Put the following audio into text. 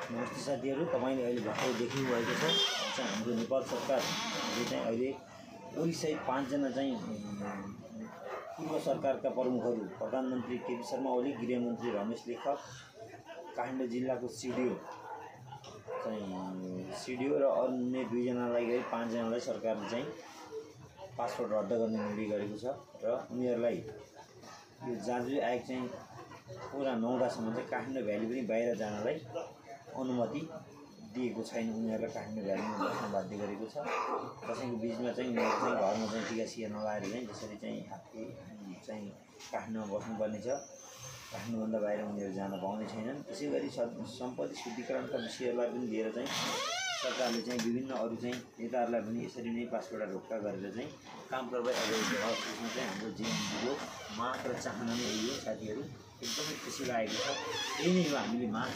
नमस्ते साथीहरू, तपाईले अहिले भर्खरै देख्नुभएको छ चाहिँ हाम्रो नेपाल सरकारले चाहिँ अहिले ओलीसहित 5 जना चाहिँ पूर्व सरकारका प्रमुखहरू प्रधानमन्त्री केपी शर्मा ओली, गृहमन्त्री रमेश लेखक, काठमाडौँ जिल्लाको सिडिओ र अन्य 2 जनालाई गरी 5 जनालाई सरकारले चाहिँ पासपोर्ट रद्द गर्ने निर्णय गरेको छ र उनीहरूलाई यो जाँच आयोग चाहिँ पुरा 9 तासम्म चाहिँ काठमाडौँ भ्याली पनि बाहिर जानलाई अनुमति दिएको छैन। उनीहरूलाई काठमाडौँ भ्यालीमा बस्न बाध्य गरेको छ। कसैको बीचमा चाहिँ उनीहरू चाहिँ घरमा चाहिँ टिका सिका नलाएर चाहिँ जसरी चाहिँ आफै चाहिँ काठमाडौँमा बस्नुपर्ने छ, काठमाडौँभन्दा बाहिर उनीहरू जान पाउने छैनन्। त्यसैगरी सम्पत्ति शुद्धिकरणका विषयहरूलाई पनि लिएर चाहिँ सरकारले चाहिँ विभिन्न अरू चाहिँ नेताहरूलाई पनि यसरी नै पासपोर्ट रोक्का गरेर चाहिँ काम कारबाही अगाडि बढाओस्। त्यसमा चाहिँ हाम्रो जिएनजीको माग र चाहना नै हो साथीहरू। एकदमै खुसी लागेको छ। यही नै हो हामीले माग।